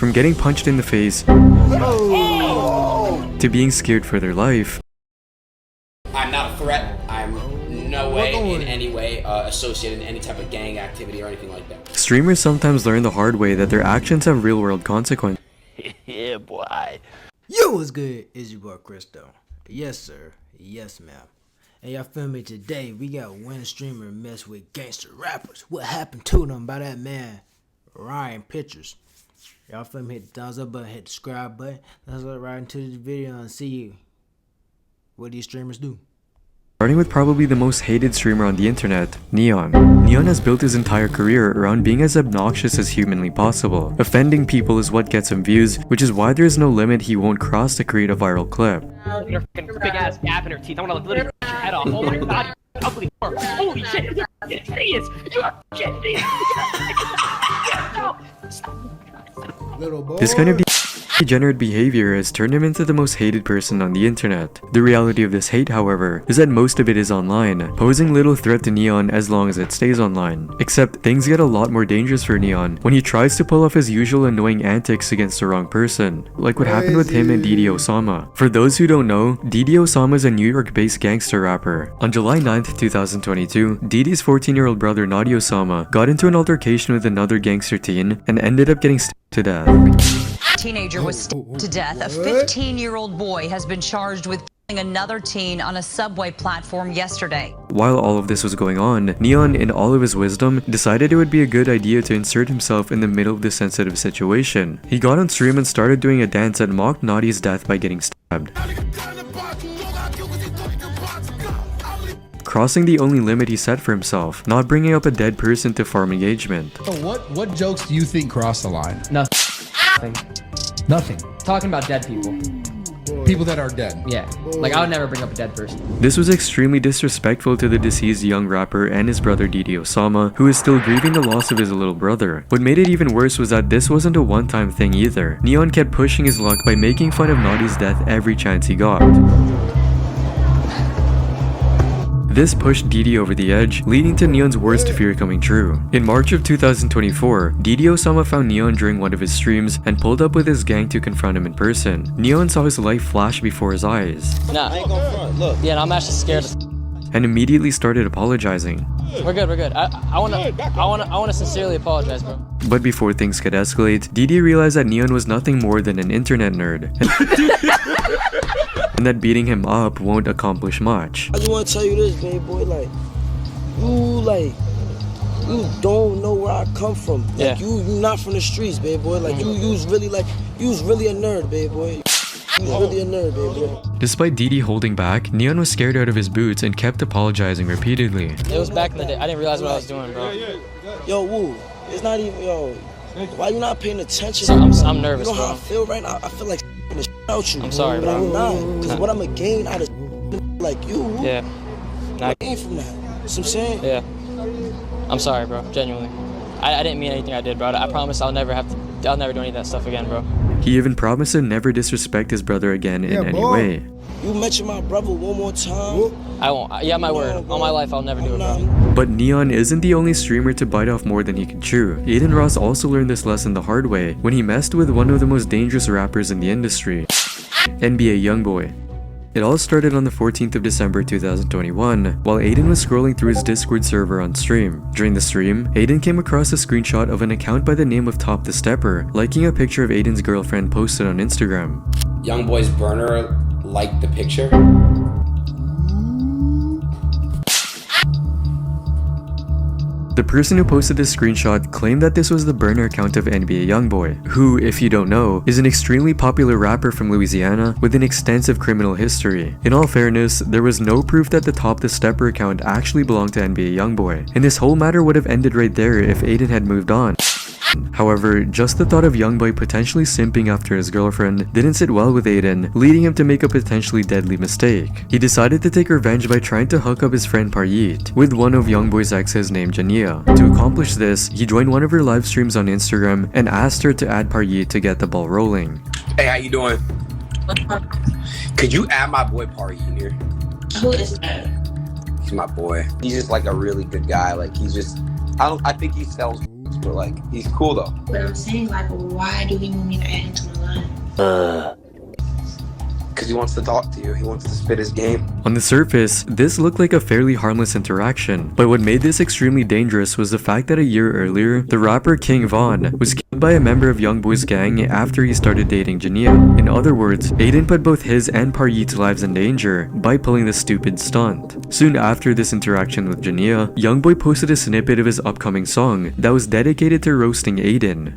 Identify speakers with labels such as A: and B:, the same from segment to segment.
A: from getting punched in the face to being scared for their life.
B: I'm not a threat. I'm no way in any way associated in any type of gang activity or anything like that.
A: Streamers sometimes learn the hard way that their actions have real-world consequences.
C: Yeah, boy.
D: Yo, what's good? It's your boy Cristo. Yes, sir. Yes, ma'am. And y'all feel me? Today, we got one streamer mess with gangster rappers. What happened to them by that man, Ryan Pictures? Y'all feel me? Hit the thumbs up button, hit the subscribe button. Let's get right into this video and see what these streamers do.
A: Starting with probably the most hated streamer on the internet, Neon. Neon has built his entire career around being as obnoxious as humanly possible. Offending people is what gets him views, which is why there is no limit he won't cross to create a viral clip.
E: Your big ass gap in her teeth. I want to literally rip your head off. Oh my god, you ugly whore. Holy shit, you're hideous. You're
D: Little boy.
A: This kind of degenerate behavior has turned him into the most hated person on the internet. The reality of this hate, however, is that most of it is online, posing little threat to Neon as long as it stays online. Except things get a lot more dangerous for Neon when he tries to pull off his usual annoying antics against the wrong person, like what happened with him and Didi Osama. For those who don't know, Didi Osama is a New York-based gangster rapper. On July 9th, 2022, Didi's 14-year-old brother Nadi Osama got into an altercation with another gangster teen and ended up getting stabbed to death.
F: Teenager was stabbed to death. A 15-year-old boy has been charged with killing another teen on a subway platform yesterday.
A: While all of this was going on, Neon, in all of his wisdom, decided it would be a good idea to insert himself in the middle of the sensitive situation. He got on stream and started doing a dance that mocked Nadi's death by getting stabbed, crossing the only limit he set for himself, not bringing up a dead person to farm engagement.
G: What jokes do you think cross the line?
E: Nothing.
G: Nothing.
E: Talking about dead people.
G: People that are dead.
E: Yeah. Like, I would never bring up a dead person.
A: This was extremely disrespectful to the deceased young rapper and his brother Didi Osama, who is still grieving the loss of his little brother. What made it even worse was that this wasn't a one-time thing either. Neon kept pushing his luck by making fun of Nadi's death every chance he got. This pushed Didi over the edge, leading to Neon's worst fear coming true. In March of 2024, Didi Osama found Neon during one of his streams and pulled up with his gang to confront him in person. Neon saw his life flash before his eyes.
E: Nah. I ain't gonna front. Look. Yeah, no, I'm actually scared.
A: And immediately started apologizing.
E: We're good, we're good. I wanna sincerely apologize, bro.
A: But before things could escalate, Didi realized that Neon was nothing more than an internet nerd. And that beating him up won't accomplish much.
H: I just want to tell you this, baby boy, you don't know where I come from. Like, you not from the streets, baby boy. Like, you was really a nerd, baby boy. You was really a nerd, baby boy.
A: Despite Didi holding back, Neon was scared out of his boots and kept apologizing repeatedly.
E: It was back in the day. I didn't realize what I was doing, bro.
H: Yo, Woo, it's not even, yo, why you not paying attention?
E: I'm nervous,
H: you know
E: bro.
H: how I feel right now? I feel like the out you.
E: I'm sorry,
H: but
E: bro.
H: I'm not. Because what I'm going to gain out of like you,
E: Yeah.
H: I gain from that. You know what I'm saying?
E: Yeah. I'm sorry, bro. Genuinely. I didn't mean anything I did, bro. I promise I'll never do any of that stuff again, bro.
A: He even promised to never disrespect his brother again in any way.
H: You mention my brother one more time.
E: I won't. Yeah, my word. On my life, I'll never do it, bro.
A: But Neon isn't the only streamer to bite off more than he can chew. Aiden Ross also learned this lesson the hard way when he messed with one of the most dangerous rappers in the industry, NBA Youngboy. It all started on the 14th of December 2021, while Aiden was scrolling through his Discord server on stream. During the stream, Aiden came across a screenshot of an account by the name of Top the Stepper, liking a picture of Aiden's girlfriend posted on Instagram.
B: Youngboy's burner liked the picture.
A: The person who posted this screenshot claimed that this was the burner account of NBA Youngboy, who, if you don't know, is an extremely popular rapper from Louisiana with an extensive criminal history. In all fairness, there was no proof that the Top the Stepper account actually belonged to NBA Youngboy, and this whole matter would have ended right there if Aiden had moved on. However, just the thought of Youngboy potentially simping after his girlfriend didn't sit well with Aiden, leading him to make a potentially deadly mistake. He decided to take revenge by trying to hook up his friend Paryit with one of Youngboy's exes named Jania. To accomplish this, he joined one of her live streams on Instagram and asked her to add Paryit to get the ball rolling.
B: Hey, how you doing? Could you add my boy Paryit here?
I: Who is that?
B: He's my boy. He's just like a really good guy. Like, he's just, I think he sells
I: but like, he's cool though.
J: But I'm saying, like, why do you want me to add him to my line?
I: Because he wants to talk to you. He wants to spit his game.
A: On the surface, this looked like a fairly harmless interaction, but what made this extremely dangerous was the fact that a year earlier, the rapper King Von was killed by a member of Youngboy's gang after he started dating Jania. In other words, Aiden put both his and Paryeet's lives in danger by pulling the stupid stunt. Soon after this interaction with Jania, Youngboy posted a snippet of his upcoming song that was dedicated to roasting Aiden.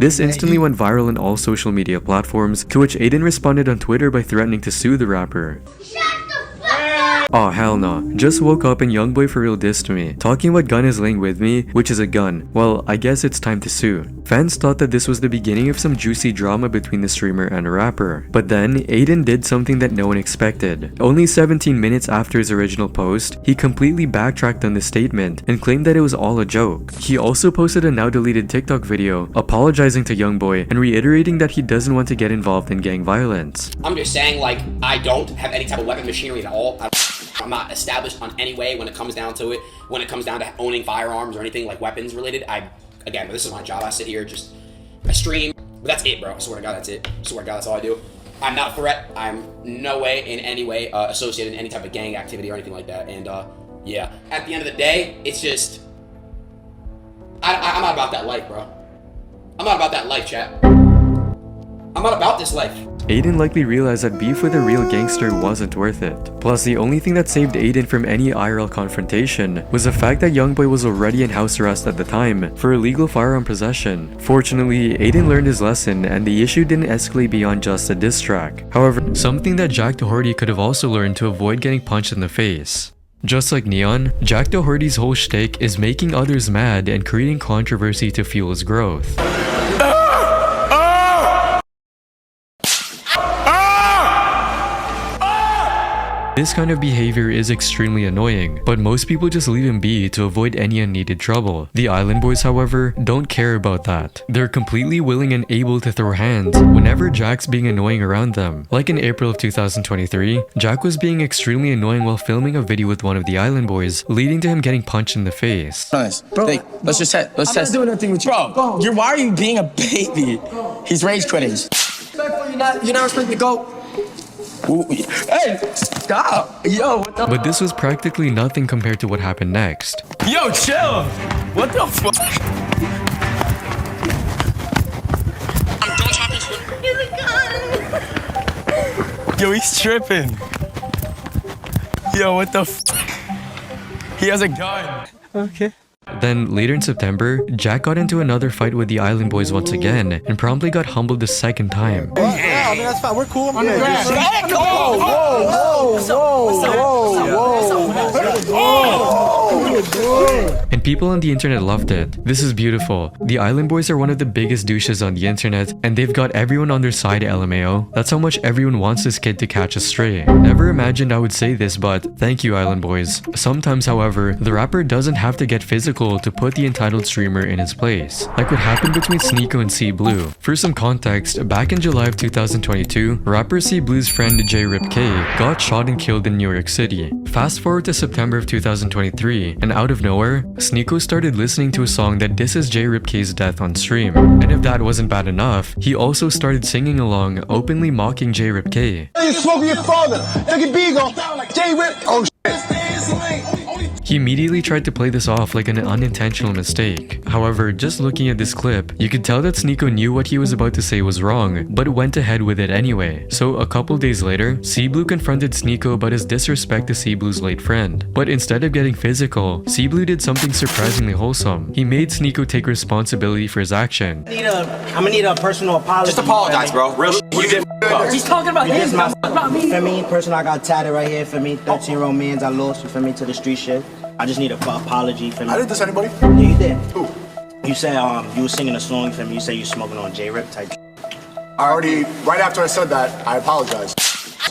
A: This instantly went viral on all social media platforms, to which Aiden responded on Twitter by threatening to sue the rapper. Aw, hell no. Just woke up and Youngboy for real dissed me, talking about gun is laying with me, which is a gun. Well, I guess it's time to sue. Fans thought that this was the beginning of some juicy drama between the streamer and a rapper. But then, Aiden did something that no one expected. Only 17 minutes after his original post, he completely backtracked on the statement and claimed that it was all a joke. He also posted a now deleted TikTok video apologizing to Youngboy and reiterating that he doesn't want to get involved in gang violence.
B: I'm just saying, like, I don't have any type of weapon machinery at all. I'm not established on any way when it comes down to it. When it comes down to owning firearms or anything like weapons related, again, this is my job. I sit here, I stream, but that's it, bro. I swear to God, that's it. I swear to God, that's all I do. I'm not a threat. I'm no way in any way associated in any type of gang activity or anything like that. And yeah, at the end of the day, it's just, I'm not about that life, bro. I'm not about that life, chat. I'm not about this life.
A: Aiden likely realized that beef with a real gangster wasn't worth it. Plus, the only thing that saved Aiden from any IRL confrontation was the fact that Youngboy was already in house arrest at the time for illegal firearm possession. Fortunately, Aiden learned his lesson and the issue didn't escalate beyond just a diss track. However, something that Jack Doherty could have also learned to avoid getting punched in the face. Just like Neon, Jack Doherty's whole shtick is making others mad and creating controversy to fuel his growth. This kind of behavior is extremely annoying, but most people just leave him be to avoid any unneeded trouble. The Island Boys, however, don't care about that. They're completely willing and able to throw hands whenever Jack's being annoying around them. Like in April of 2023, Jack was being extremely annoying while filming a video with one of the Island Boys, leading to him getting punched in the face.
K: Nice. Bro, let's just test. I'm not doing nothing with you. Bro, why are you being a baby? He's rage quitting. You're not supposed to go. Hey, stop! Yo, what the?
A: But this was practically nothing compared to what happened next.
K: Yo, chill! What the fuck? Yo, he's tripping. Yo, what the fuck? He has a gun. Okay.
A: Then, later in September, Jack got into another fight with the Island Boys once again and promptly got humbled the second time.
L: Yeah, I mean, that's fine. We're cool. I'm good.
A: And people on the internet loved it. This is beautiful. The Island Boys are one of the biggest douches on the internet, and they've got everyone on their side, LMAO. That's how much everyone wants this kid to catch a stray. Never imagined I would say this, but thank you, Island Boys. Sometimes, however, the rapper doesn't have to get physical to put the entitled streamer in his place, like what happened between Sneeko and C-Blue. For some context, back in July of 2022, rapper C-Blue's friend J-Rip-K got shot and killed in New York City. Fast forward to September of 2023, and out of nowhere, Sneeko started listening to a song that disses J-Rip-K's death on stream. And if that wasn't bad enough, he also started singing along, openly mocking J-Rip-K.
L: You smoking your father. Look at Beagle. J-Rip. Oh,
A: He immediately tried to play this off like an unintentional mistake. However, just looking at this clip, you could tell that Sneeko knew what he was about to say was wrong, but went ahead with it anyway. So a couple days later, C-Blue confronted Sneeko about his disrespect to C-Blue's late friend. But instead of getting physical, C-Blue did something surprisingly wholesome. He made Sneeko take responsibility for his action.
M: I'm gonna need a personal apology.
I: Just apologize, bro. Real you did
M: He's talking about him, not about me. For me, person I got tatted right here, for me, 13-year-old mans I lost, for me, to the street shit. I just need an apology for me.
L: I didn't diss anybody.
M: Yeah, you did.
L: Who?
M: You said you were singing a song for me. You said you smoking on J-Rip type.
L: I already, right after I said that, I apologized.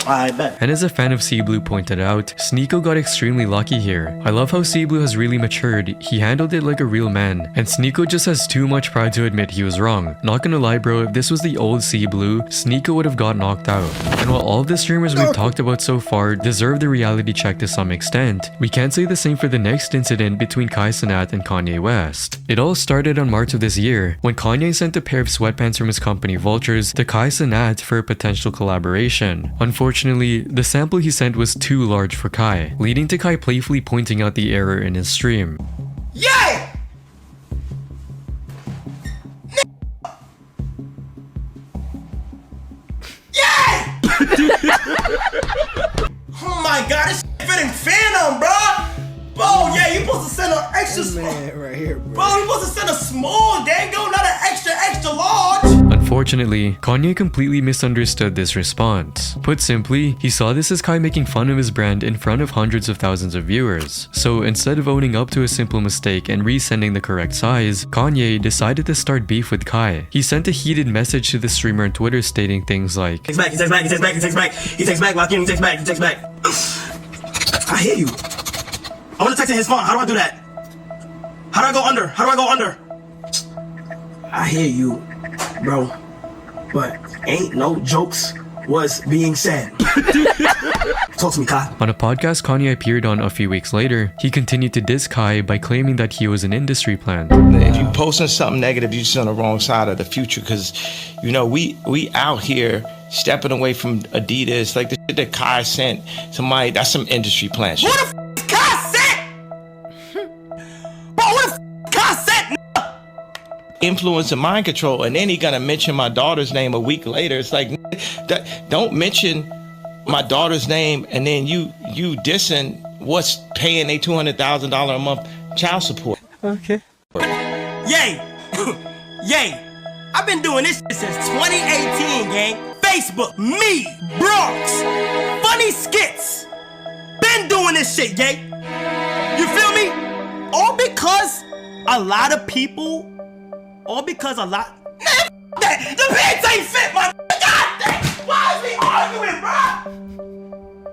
M: I bet.
A: And as a fan of CBlue pointed out, Sneeko got extremely lucky here. I love how CBlue has really matured, he handled it like a real man, and Sneeko just has too much pride to admit he was wrong. Not gonna lie bro, if this was the old CBlue, Sneeko would have got knocked out. And while all of the streamers we've talked about so far deserve the reality check to some extent, we can't say the same for the next incident between Kai Cenat and Kanye West. It all started on March of this year, when Kanye sent a pair of sweatpants from his company Vultures to Kai Cenat for a potential collaboration. Unfortunately, the sample he sent was too large for Kai, leading to Kai playfully pointing out the error in his stream.
L: Yeah! Yeah! Oh my god, this shit fitting Phantom, bro! Bro, yeah, you supposed to send an extra small.
D: Right here,
L: Bro, you supposed to send a small, dango, not an extra large!
A: Unfortunately, Kanye completely misunderstood this response. Put simply, he saw this as Kai making fun of his brand in front of hundreds of thousands of viewers. So instead of owning up to a simple mistake and resending the correct size, Kanye decided to start beef with Kai. He sent a heated message to the streamer on Twitter stating things like,
M: He texts back, he texts back, he texts back, he texts back, he texts back, he texts back, he texts back. I hear you. I want to text in his phone. How do I do that? How do I go under? How do I go under? I hear you, bro. But ain't no jokes was being said. Talk to me, Kai.
A: On a podcast Kanye appeared on a few weeks later, he continued to diss Kai by claiming that he was an industry plant.
N: If you posting something negative, you're just on the wrong side of the future, because you know we out here stepping away from Adidas, like the shit that Kai sent somebody. That's some industry plant shit.
L: Who the f is Kai sent? Bro, who the f Kai sent?
N: Influence and mind control, and then he gonna mention my daughter's name a week later. It's like, don't mention my daughter's name and then you dissing what's paying a $200,000 a month child support.
M: Okay.
L: Yay! Yay! I've been doing this shit since 2018, gang. Facebook, me, Bronx, funny skits. Been doing this shit, gang. You feel me? All because a lot of people, that. The pants ain't fit, my God damn. Why is we arguing, bro?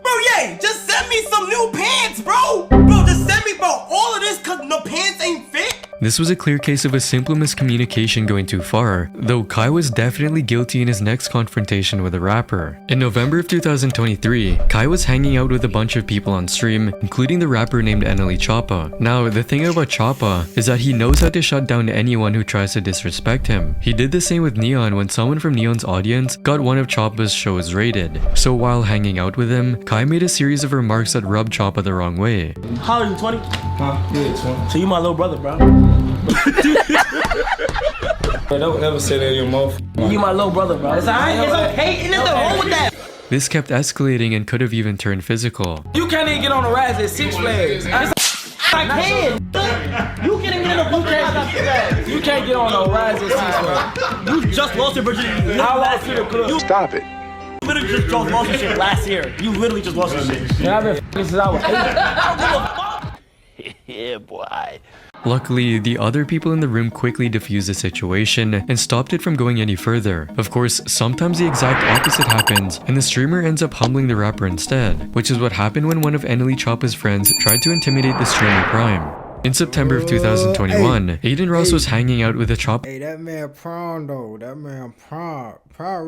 L: Bro, yeah, just send me some new pants, bro. Bro, just send me, bro, all of this because the pants ain't fit.
A: This was a clear case of a simple miscommunication going too far, though Kai was definitely guilty in his next confrontation with a rapper. In November of 2023, Kai was hanging out with a bunch of people on stream, including the rapper named Eneli Choppa. Now, the thing about Choppa is that he knows how to shut down anyone who tries to disrespect him. He did the same with Neon when someone from Neon's audience got one of Choppa's shows rated. So while hanging out with him, Kai made a series of remarks that rubbed Choppa the wrong way.
M: How old are you, 20?
O: Huh? Yeah, 20.
M: So you my little brother, bro.
O: Don't ever say that in your mouth.
M: You my little brother, bro. It's alright, it's okay, ain't nothing wrong with that.
A: This kept escalating and could have even turned physical.
O: You can't even get on the rides at Six Flags.
M: I can. You can't even get on the blue card.
O: You can't get on no rides at Six Flags.
M: You just lost your virginity last year.
N: Stop it.
M: You literally just lost your shit last year. You literally just lost your shit.
O: Yeah, I've been f***ing since I was 8.
C: Yeah, boy.
A: Luckily, the other people in the room quickly diffused the situation and stopped it from going any further. Of course, sometimes the exact opposite happens, and the streamer ends up humbling the rapper instead, which is what happened when one of Eneli Choppa's friends tried to intimidate the streamer Prime. In September of 2021, Aiden Ross was hanging out with a Choppa.
D: Hey, that man Prom though, that man Prom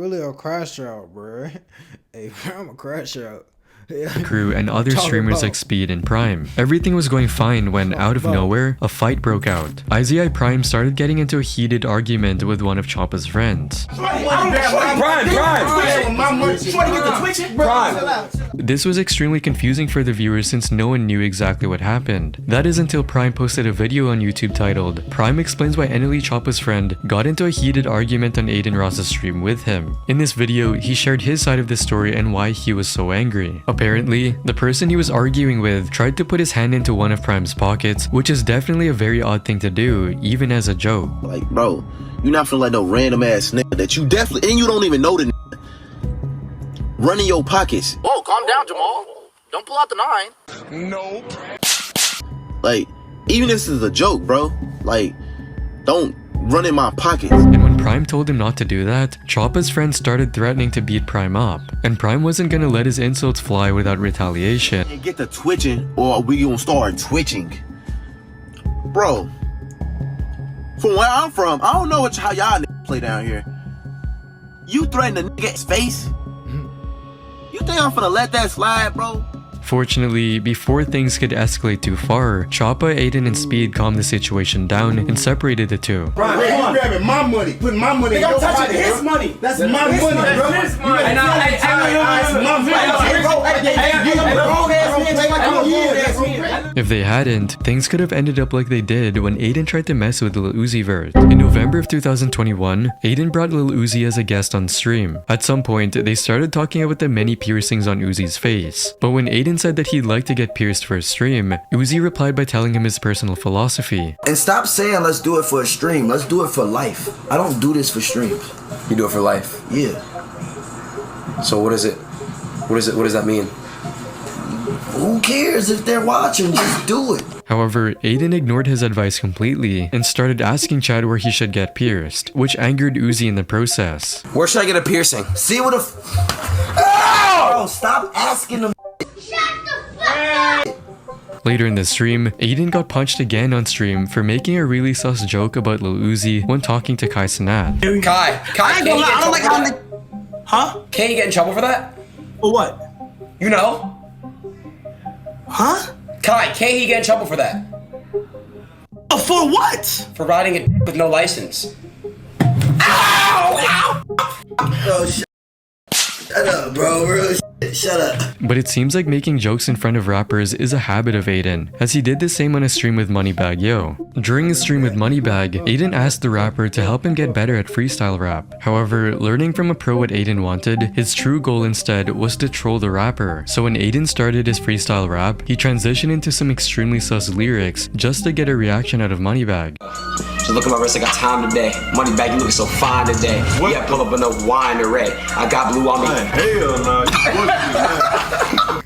D: really a crash out, bro. Hey, Prom a crash out.
A: Crew and other streamers like Speed and Prime. Everything was going fine when, out of nowhere, a fight broke out. IZI Prime started getting into a heated argument with one of Choppa's friends. This was extremely confusing for the viewers since no one knew exactly what happened. That is until Prime posted a video on YouTube titled, Prime explains why Eneli Choppa's friend got into a heated argument on Aiden Ross's stream with him. In this video, he shared his side of the story and why he was so angry. Apparently, the person he was arguing with tried to put his hand into one of Prime's pockets, which is definitely a very odd thing to do, even as a joke.
P: Like, bro, you not feeling like no random ass nigga that you definitely, and you don't even know the nigga, running your pockets.
Q: Whoa, calm down, Jamal. Don't pull out the 9.
P: No. Like, even if this is a joke, bro, like, don't run in my pockets.
A: And when Prime told him not to do that, Choppa's friends started threatening to beat Prime up, and Prime wasn't gonna let his insults fly without retaliation.
P: And get to twitching, or we gonna start twitching. Bro, from where I'm from, I don't know how y'all niggas play down here. You threaten a nigga's face? You think I'm finna let that slide, bro?
A: Fortunately, before things could escalate too far, Choppa, Aiden, and Speed calmed the situation down and separated the two.
M: Bro, you grabbing my money, putting my money in your pocket. I'm touching his money. That's my money, bro. That's
A: If they hadn't, things could have ended up like they did when Aiden tried to mess with Lil Uzi Vert. In November of 2021, Aiden brought Lil Uzi as a guest on stream. At some point, they started talking about the many piercings on Uzi's face. But when Aiden said that he'd like to get pierced for a stream, Uzi replied by telling him his personal philosophy.
H: And stop saying let's do it for a stream. Let's do it for life. I don't do this for streams.
I: You do it for life?
H: Yeah.
I: So what is it? What does that mean?
H: Who cares if they're watching? Just do it.
A: However, Aiden ignored his advice completely and started asking Chad where he should get pierced, which angered Uzi in the process.
I: Where should I get a piercing?
H: See what Bro, stop asking them.
A: Later in the stream, Aiden got punched again on stream for making a really sus joke about Lil Uzi when talking to Kai Cenat.
B: Kai,
M: I don't like how Huh?
B: Can't you get in trouble for that?
M: For what?
B: You know?
M: Huh?
B: Kai, can't he get in trouble for that?
M: For what?
B: For riding it with no license.
H: Ow! Bro, shut up, bro. Real shut up.
A: But it seems like making jokes in front of rappers is a habit of Aiden, as he did the same on a stream with Moneybagg Yo. During a stream with Moneybagg, Aiden asked the rapper to help him get better at freestyle rap. However, learning from a pro what Aiden wanted, his true goal instead was to troll the rapper. So when Aiden started his freestyle rap, he transitioned into some extremely sus lyrics just to get a reaction out of Moneybagg.
K: Just look at my wrist, I got time today. Moneybagg, you looking so fine today. What? Yeah, pull up enough wine to red. I got blue on me.
P: Hell no.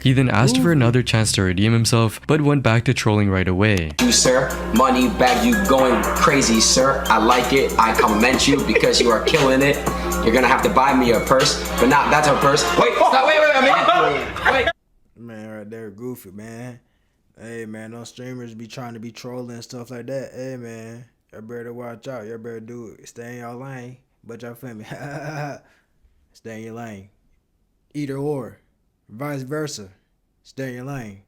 A: He then asked for another chance to redeem himself, but went back to trolling right away.
K: You, sir, Moneybagg, you going crazy, sir. I like it. I compliment you because you are killing it. You're gonna have to buy me a purse, but not that's a purse. Wait, stop, wait, wait.
D: Man, right there, goofy, man. Hey, man, those streamers be trying to be trolling and stuff like that. Hey, man, y'all better watch out. Y'all better do it. Stay in your lane. But y'all feel me? Stay in your lane. Either or. Vice versa. Stay in your lane.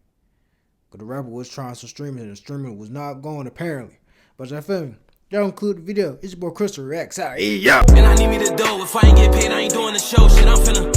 D: Because the rapper was trying some streaming and the streaming was not going apparently. But y'all feel me? Y'all include the video. It's your boy CristoReacts out. Hey, yo!
L: And I need me to do. If I ain't get paid, I ain't doing the show. Shit, I'm finna